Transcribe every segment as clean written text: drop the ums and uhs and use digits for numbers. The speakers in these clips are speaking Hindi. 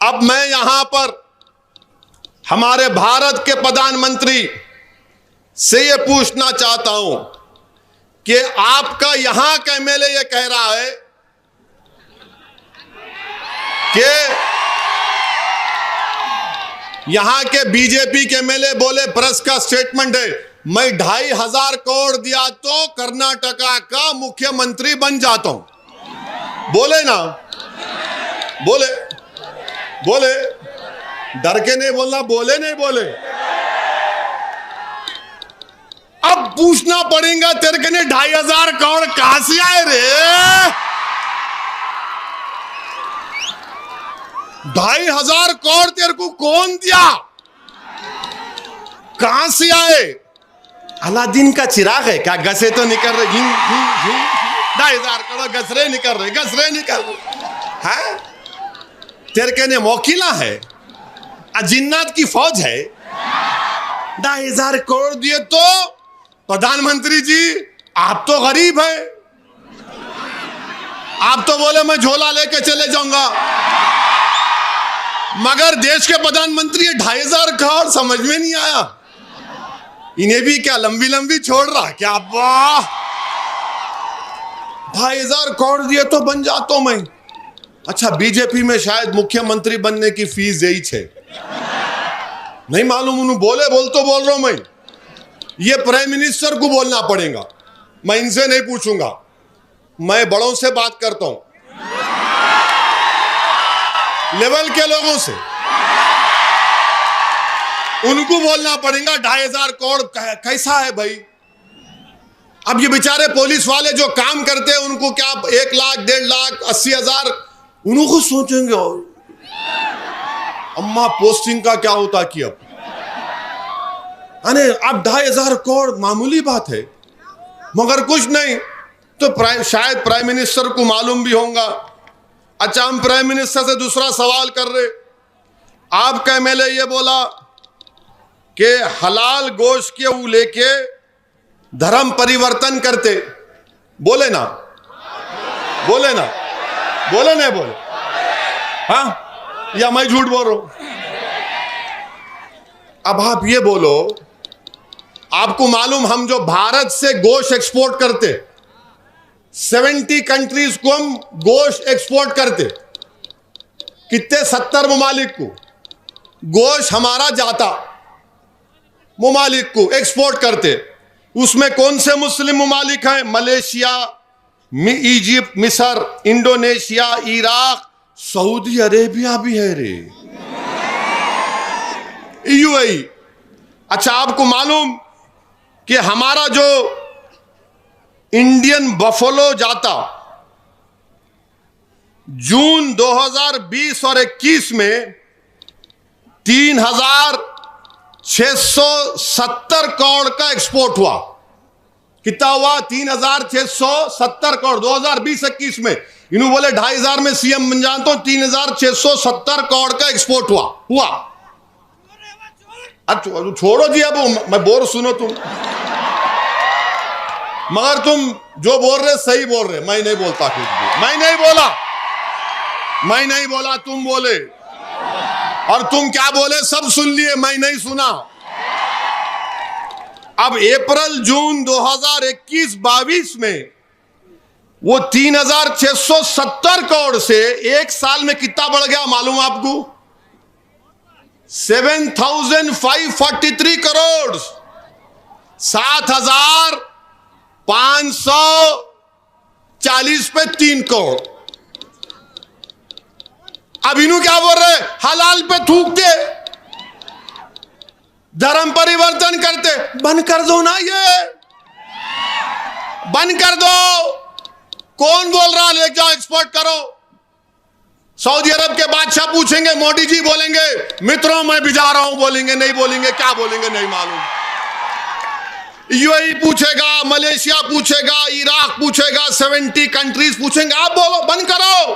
अब मैं यहां पर हमारे भारत के प्रधानमंत्री से ये पूछना चाहता हूं कि आपका यहां का एमएलए ये कह रहा है कि यहां के बीजेपी के एमएलए बोले, प्रेस का स्टेटमेंट है, मैं 2,500 करोड़ दिया तो कर्नाटका का मुख्यमंत्री बन जाता हूं। बोले ना, बोले बोले, डर के नहीं बोलना, बोले नहीं बोले। अब पूछना पड़ेगा तेरे के ने 2,500 करोड़ कहां से आए रे? 2,500 करोड़ तेरे को कौन दिया? कहां से आए? अलादीन का चिराग है क्या? गसे तो निकल रहे, 2,500 करोड़ गसरे निकल रहे, गसरे निकल रहे हैं। तेरे कहने मोकिला है, जिन्नात की फौज है। 2,500 करोड़ दिए तो प्रधानमंत्री जी आप तो गरीब है, आप तो बोले मैं झोला लेके चले जाऊंगा, मगर देश के प्रधानमंत्री 2,500 करोड़ समझ में नहीं आया। इन्हें भी क्या लंबी लंबी छोड़ रहा क्या? वाह, 2,500 करोड़ दिए तो बन जाता हूं मैं। अच्छा, बीजेपी में शायद मुख्यमंत्री बनने की फीस यही है, नहीं मालूम। उन्होंने बोले, बोल रहा हूं मैं, ये प्राइम मिनिस्टर को बोलना पड़ेगा, मैं इनसे नहीं पूछूंगा, मैं बड़ों से बात करता हूं, लेवल के लोगों से, उनको बोलना पड़ेगा 2,500 करोड़ कैसा है भाई। अब ये बेचारे पुलिस वाले जो काम करते हैं उनको क्या 1 लाख, 1.5 लाख, 80,000, उनको सोचेंगे अम्मा पोस्टिंग का क्या होता कि अब अब 2,500 करोड़ मामूली बात है, मगर कुछ नहीं तो शायद प्राइम मिनिस्टर को मालूम भी होगा। अच्छा, हम प्राइम मिनिस्टर से दूसरा सवाल कर रहे, आपका एमएलए ये बोला कि हलाल गोश्त के वो लेके धर्म परिवर्तन करते, बोले ना, बोले ना, बोले नहीं बोले? हाँ, या मैं झूठ बोल रहा हूं? अब आप ये बोलो, आपको मालूम हम जो भारत से गोश्त एक्सपोर्ट करते, 70 कंट्रीज को हम गोश्त एक्सपोर्ट करते, कितने 70 ममालिक को गोश्त हमारा जाता, ममालिक को एक्सपोर्ट करते। उसमें कौन से मुस्लिम ममालिक हैं? मलेशिया, इजिप्ट, मिस्र, इंडोनेशिया, इराक, सऊदी अरेबिया भी है रे, यूएई। अच्छा, आपको मालूम कि हमारा जो इंडियन बफलो जाता जून 2020 और 21 में 3,670 करोड़ का एक्सपोर्ट हुआ। कितना हुआ? 3,670 करोड़ 2020-21 में। इन्होंने बोले 2,500 में सीएम बन जाता हूं, 3,670 करोड़ का एक्सपोर्ट हुआ। अब छोड़ो जी, अब मैं बोल सुनो तुम, मगर तुम जो बोल रहे सही बोल रहे, मैं नहीं बोलता कुछ भी, मैं नहीं बोला, तुम बोले, और तुम क्या बोले सब सुन लिए, मैं नहीं सुना। अब अप्रैल जून 2021-22 में वो 3,670 करोड़ से एक साल में कितना बढ़ गया मालूम आपको? 7,543 करोड़, 7,540 पे 3 करोड़। अब इन्हों क्या बोल रहे? हलाल पे थूकते, धर्म परिवर्तन करते। बंद कर दो ना, ये बंद कर दो। कौन बोल रहा ले जाओ एक्सपोर्ट करो? सऊदी अरब के बादशाह पूछेंगे, मोदी जी बोलेंगे मित्रों मैं भी जा रहा हूं, बोलेंगे नहीं, बोलेंगे क्या बोलेंगे नहीं मालूम। यूएई पूछेगा, मलेशिया पूछेगा, इराक पूछेगा, 70 कंट्रीज पूछेंगे, आप बोलो बंद करो।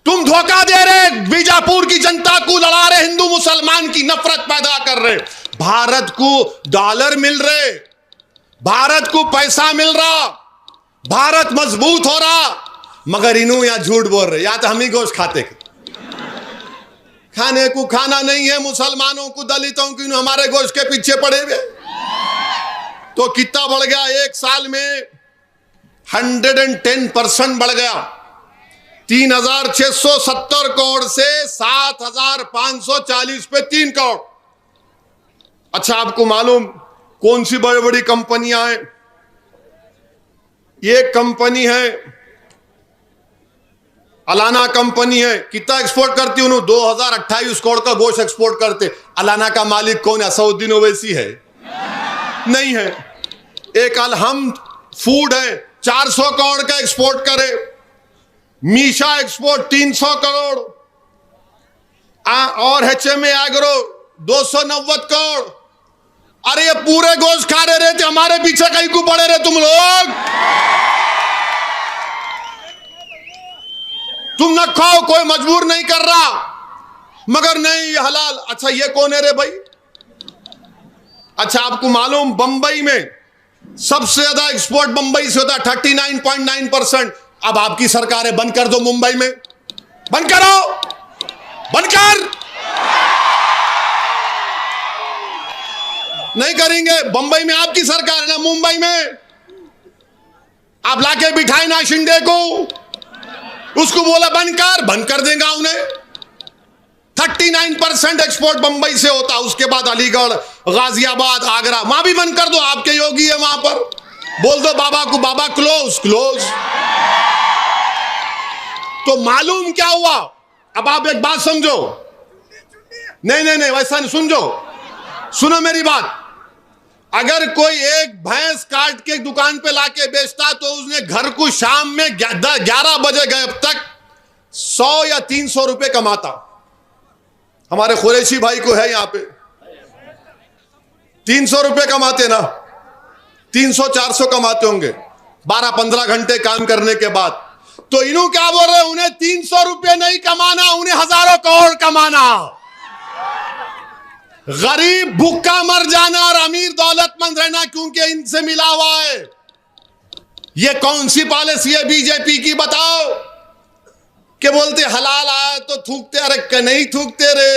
तुम धोखा दे रहे, बीजापुर की जनता को लड़ा रहे, हिंदू मुसलमान की नफरत पैदा कर रहे। भारत को डॉलर मिल रहे, भारत को पैसा मिल रहा, भारत मजबूत हो रहा, मगर इन्हों यहां झूठ बोल रहे, या तो हम ही गोश्त खाते। खाने को खाना नहीं है, मुसलमानों को, दलितों को, हमारे गोश्त के पीछे पड़े हुए। तो कितना बढ़ गया? एक साल में 110% बढ़ गया। 3,670 करोड़ से 7,540 पे 3 करोड़। अच्छा, आपको मालूम कौन सी बड़ी बड़ी कंपनियां हैं? ये कंपनी है अलाना कंपनी है। कितना एक्सपोर्ट करती है? 2028 करोड़ का गोश्त एक्सपोर्ट करते। अलाना का मालिक कौन है? असउद्दीन ओवैसी है? नहीं है। एक अलहम फूड है, 400 करोड़ का एक्सपोर्ट करे। मीशा एक्सपोर्ट 300 करोड़ और एचएमए एग्रो 290 करोड़। अरे ये पूरे गोश्त खा रहे थे, हमारे पीछे कहीं को पड़े रहे तुम लोग। तुम न खाओ, कोई मजबूर नहीं कर रहा, मगर नहीं ये हलाल। अच्छा, ये कौन है रे भाई? अच्छा, आपको मालूम बंबई में सबसे ज्यादा एक्सपोर्ट बंबई से होता है, 39.9%। अब आपकी सरकार है, बंद कर दो मुंबई में, बंद करो, बंद कर। नहीं करेंगे। बंबई में आपकी सरकार है ना, मुंबई में आप लाके बिठाए ना शिंदे को, उसको बोला बंद कर देगा उन्हें। 39% एक्सपोर्ट बंबई से होता, उसके बाद अलीगढ़, गाजियाबाद, आगरा, वहां भी बंद कर दो। आपके योगी है वहां पर, बोल दो बाबा को, बाबा क्लोज। तो मालूम क्या हुआ? अब आप एक बात समझो। नहीं वैसा नहीं, सुनो मेरी बात। अगर कोई एक भैंस काट के दुकान पे लाके बेचता तो उसने घर को शाम में 11 बजे गए अब तक 100 या 300 रुपए कमाता। हमारे कुरैशी भाई को है यहां पे 300 रुपए कमाते ना, 300-400 कमाते होंगे 12-15 घंटे काम करने के बाद। तो इन्हों क्या बोल रहे हैं? उन्हें 300 रुपए नहीं कमाना, उन्हें हजारों करोड़ कमाना। गरीब भूखा मर जाना और अमीर दौलतमंद रहना, क्योंकि इनसे मिला हुआ है। ये कौन सी पॉलिसी है बीजेपी की बताओ? कि बोलते हलाल आया तो थूकते, अरे नहीं थूकते रे।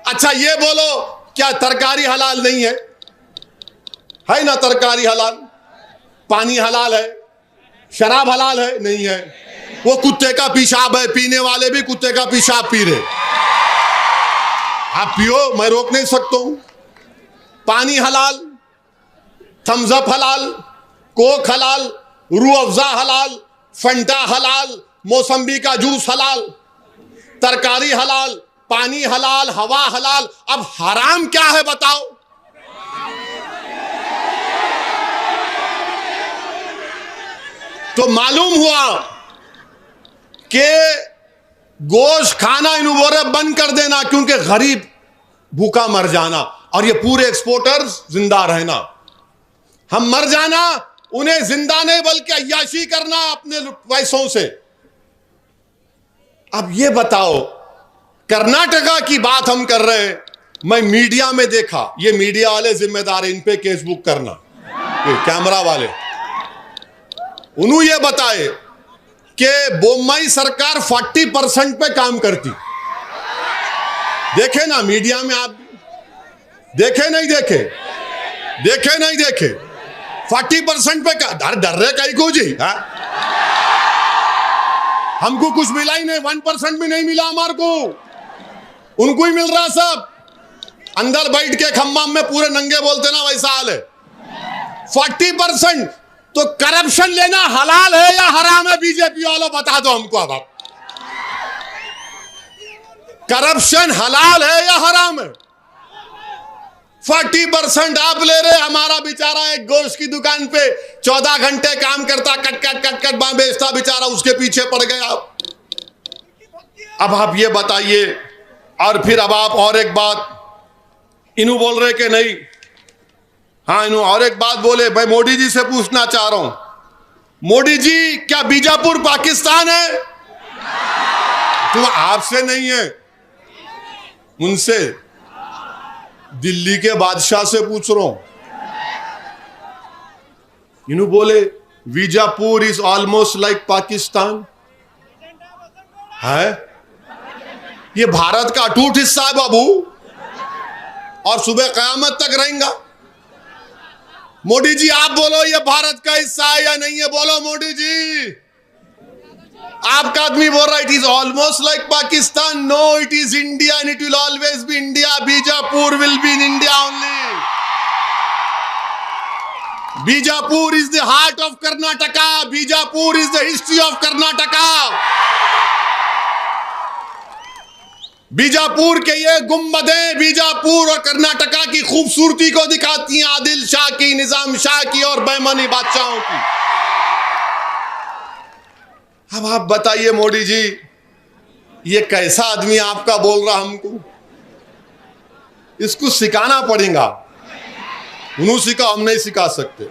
अच्छा, ये बोलो क्या तरकारी हलाल नहीं है? है ना तरकारी हलाल, पानी हलाल है, शराब हलाल है? नहीं है। वो कुत्ते का पेशाब है, पीने वाले भी कुत्ते का पेशाब पी रहे। आप पियो, मैं रोक नहीं सकता हूं। पानी हलाल, थम्स अप हलाल, कोक हलाल, रूह अफ़ज़ा हलाल, फंटा हलाल, मौसम्बी का जूस हलाल, तरकारी हलाल, पानी हलाल, हवा हलाल। अब हराम क्या है बताओ? तो मालूम हुआ कि गोश्त खाना इन बोरे बंद कर देना, क्योंकि गरीब भूखा मर जाना और ये पूरे एक्सपोर्टर्स जिंदा रहना। हम मर जाना, उन्हें जिंदा नहीं बल्कि अय्याशी करना अपने पैसों से। अब ये बताओ, कर्नाटका की बात हम कर रहे हैं, मैं मीडिया में देखा, ये मीडिया वाले जिम्मेदार है इन पे केस बुक करना, ये कैमरा वाले। उन्होंने ये बताए कि बोम्मई सरकार 40% पे काम करती। देखे ना मीडिया में, आप देखे नहीं देखे 40% पे डर रहे कहीं को जी। हमको कुछ मिला ही नहीं, 1% भी नहीं मिला हमारे को, उनको ही मिल रहा सब। अंदर बैठ के खम्माम में पूरे नंगे बोलते ना, वैसा हाल है। 40%। तो करप्शन लेना हलाल है या हराम है? बीजेपी वालों बता दो हमको। अब आप, करप्शन हलाल है या हराम है? 40% आप ले रहे। हमारा बेचारा एक गोश्त की दुकान पे 14 घंटे काम करता, कट बेचता, बेचारा उसके पीछे पड़ गया। अब आप ये बताइए। और फिर अब आप और एक बात, इन्हों बोल रहे कि नहीं, हाँ इन्हों और एक बात बोले। भाई मोदी जी से पूछना चाह रहा हूं, मोदी जी क्या बीजापुर पाकिस्तान है? तो आपसे नहीं है, उनसे, दिल्ली के बादशाह से पूछ रहा हूं। इन्हों बोले Bijapur is almost like Pakistan है। ये भारत का अटूट हिस्सा है बाबू, और सुबह कयामत तक रहेगा। मोदी जी आप बोलो ये भारत का हिस्सा है या नहीं है, बोलो मोदी जी। आपका आदमी बोल रहा है it is almost like Pakistan. No, it is India and it will always be India. Bijapur will be in India only. Bijapur is the heart of Karnataka. Bijapur is the history of Karnataka. Bijapur के ये गुम्बदें बीजापुर और कर्नाटका की खूबसूरती को दिखाती हैं, आदिल शाह की, निजाम शाह की और बैमनी बादशाहों की। अब आप बताइए मोदी जी, ये कैसा आदमी आपका बोल रहा हमको? इसको सिखाना पड़ेगा। उन्होंने सिखा, हम नहीं सिखा सकते।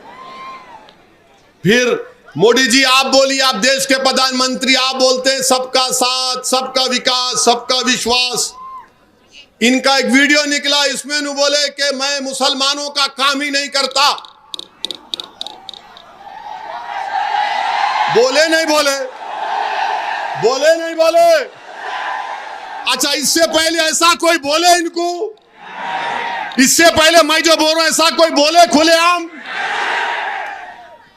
फिर मोदी जी आप बोलिए, आप देश के प्रधानमंत्री, आप बोलते हैं सबका साथ, सबका विकास, सबका विश्वास। इनका एक वीडियो निकला, इसमें नु बोले कि मैं मुसलमानों का काम ही नहीं करता। बोले नहीं बोले? बोले नहीं बोले? अच्छा, इससे पहले ऐसा कोई बोले इनको? इससे पहले मैं जो बोल रहा हूं ऐसा कोई बोले खुलेआम?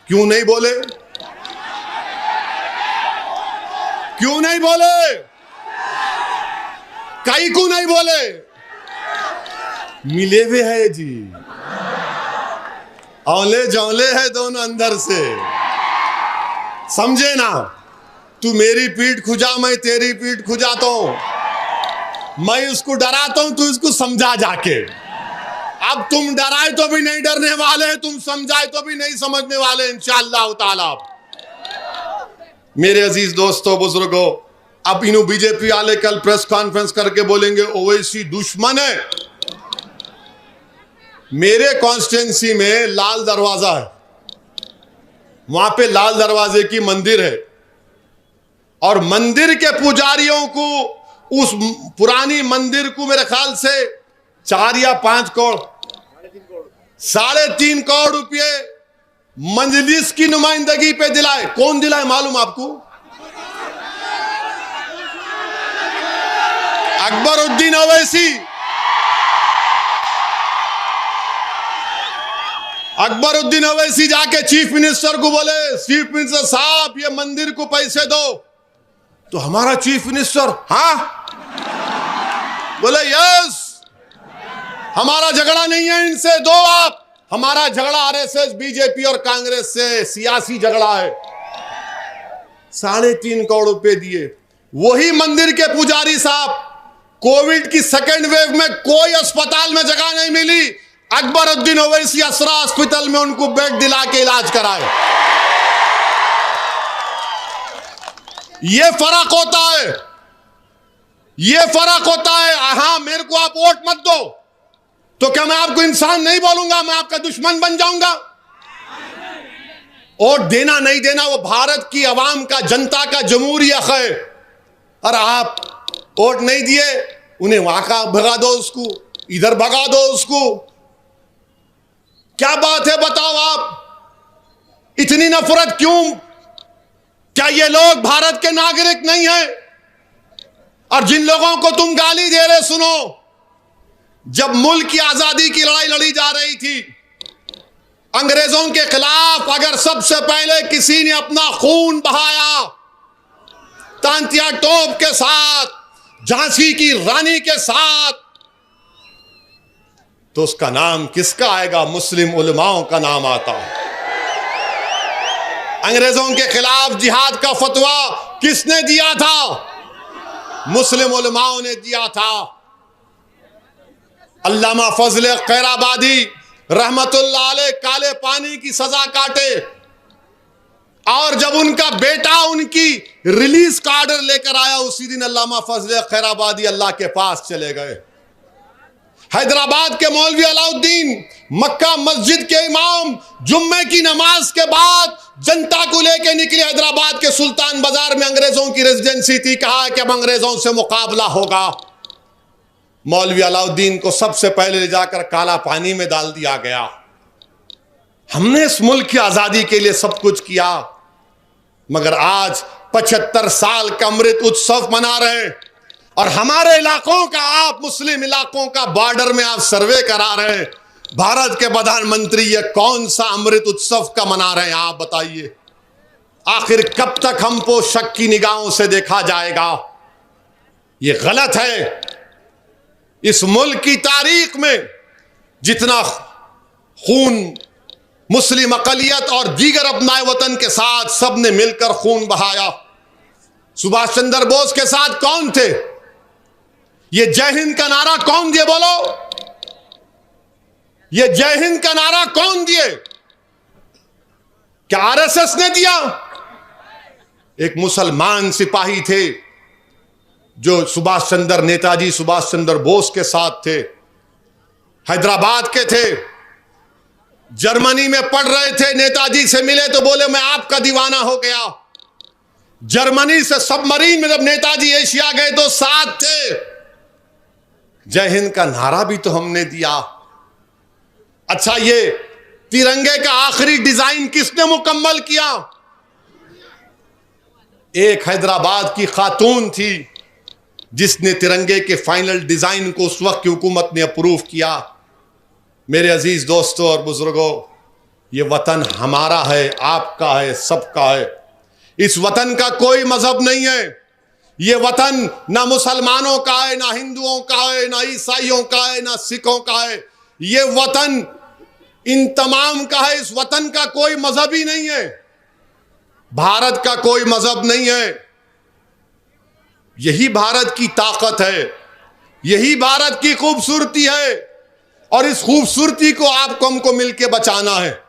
क्यों नहीं बोले? क्यों नहीं बोले? कई को नहीं बोले? मिले हुए है जी, औले जौले है दोनों अंदर से, समझे ना? तू मेरी पीठ खुजा, मैं तेरी पीठ खुजाता हूं। मैं उसको डराता हूं, तू इसको समझा जाके। अब तुम डराए तो भी नहीं डरने वाले, तुम समझाए तो भी नहीं समझने वाले इंशाअल्लाह ताला। मेरे अजीज दोस्तों, बुजुर्गों, अब इन्हों बीजेपी वाले कल प्रेस कॉन्फ्रेंस करके बोलेंगे ओवैसी दुश्मन है। मेरे कॉन्स्टिट्यूंसी में लाल दरवाजा है, वहां पे लाल दरवाजे की मंदिर है, और मंदिर के पुजारियों को, उस पुरानी मंदिर को मेरे ख्याल से 4 या 5 करोड़, 3.5 करोड़ रुपये मंजलिस की नुमाइंदगी पे दिलाए। कौन दिलाए मालूम आपको? अकबरुद्दीन ओवैसी। अकबरुद्दीन ओवैसी जाके चीफ मिनिस्टर को बोले, चीफ मिनिस्टर साहब ये मंदिर को पैसे दो। तो हमारा चीफ मिनिस्टर, हाँ, बोले यस, हमारा झगड़ा नहीं है इनसे, दो आप। हमारा झगड़ा आरएसएस, बीजेपी और कांग्रेस से सियासी झगड़ा है। 3.5 करोड़ रुपए दिए। वही मंदिर के पुजारी साहब, कोविड की सेकेंड वेव में कोई अस्पताल में जगह नहीं मिली, अकबरुद्दीन ओवैसी असरा हॉस्पिटल में उनको बेड दिला के इलाज कराए। ये फर्क होता है, ये फर्क होता है। हाँ, मेरे को आप वोट मत दो तो क्या मैं आपको इंसान नहीं बोलूंगा, मैं आपका दुश्मन बन जाऊंगा? वोट देना नहीं देना वो भारत की आवाम का, जनता का जमहूरी हक है। और आप वोट नहीं दिए, उन्हें वहां का भगा दो, उसको इधर भगा दो उसको। क्या बात है बताओ आप, इतनी नफरत क्यों? क्या ये लोग भारत के नागरिक नहीं हैं? और जिन लोगों को तुम गाली दे रहे, सुनो, जब मुल्क की आजादी की लड़ाई लड़ी जा रही थी अंग्रेजों के खिलाफ, अगर सबसे पहले किसी ने अपना खून बहाया तांतिया तोप के साथ, झांसी की रानी के साथ, तो उसका नाम किसका आएगा? मुस्लिम उलमाओं का नाम आता है। अंग्रेजों के खिलाफ जिहाद का फतवा किसने दिया था? मुस्लिम उलमाओं ने दिया था। अल्लामा फजल खैराबादी रहमतुल्लाह अलैह काले पानी की सजा काटे, और जब उनका बेटा उनकी रिलीज का ऑर्डर लेकर आया, उसी दिन अल्लामा फजल खैराबादी अल्लाह के पास चले गए। हैदराबाद के मौलवी अलाउद्दीन, मक्का मस्जिद के इमाम, जुम्मे की नमाज के बाद जनता को लेकर निकले हैदराबाद के सुल्तान बाजार में, अंग्रेजों की रेजिडेंसी थी। कहा कि अब अंग्रेजों से मुकाबला होगा। मौलवी अलाउद्दीन को सबसे पहले ले जाकर काला पानी में डाल दिया गया। हमने इस मुल्क की आजादी के लिए सब कुछ किया, मगर आज 75 साल का अमृत उत्सव मना रहे हैं। और हमारे इलाकों का, आप मुस्लिम इलाकों का बॉर्डर में आप सर्वे करा रहे हैं। भारत के प्रधानमंत्री ये कौन सा अमृत उत्सव का मना रहे हैं, आप बताइए। आखिर कब तक हमको शक की निगाहों से देखा जाएगा? ये गलत है। इस मुल्क की तारीख में जितना खून मुस्लिम अकलियत और दीगर अपनाए वतन के साथ सबने मिलकर खून बहाया, सुभाष चंद्र बोस के साथ कौन थे? ये जय हिंद का नारा कौन दिए? बोलो, ये जय हिंद का नारा कौन दिए? क्या आरएसएस ने दिया? एक मुसलमान सिपाही थे जो नेताजी सुभाष चंद्र बोस के साथ थे, हैदराबाद के थे, जर्मनी में पढ़ रहे थे, नेताजी से मिले तो बोले मैं आपका दीवाना हो गया। जर्मनी से सबमरीन में जब नेताजी एशिया गए तो साथ थे। जय हिंद का नारा भी तो हमने दिया। अच्छा, ये तिरंगे का आखिरी डिजाइन किसने मुकम्मल किया? एक हैदराबाद की खातून थी जिसने तिरंगे के फाइनल डिजाइन को उस वक्त की हुकूमत ने अप्रूव किया। मेरे अजीज दोस्तों और बुजुर्गों, ये वतन हमारा है, आपका है, सबका है। इस वतन का कोई मजहब नहीं है। ये वतन ना मुसलमानों का है, ना हिंदुओं का है, ना ईसाइयों का है, ना सिखों का है। ये वतन इन तमाम का है। इस वतन का कोई मजहब ही नहीं है। भारत का कोई मजहब नहीं है। यही भारत की ताकत है, यही भारत की खूबसूरती है, और इस खूबसूरती को आपको हमको मिलकर बचाना है।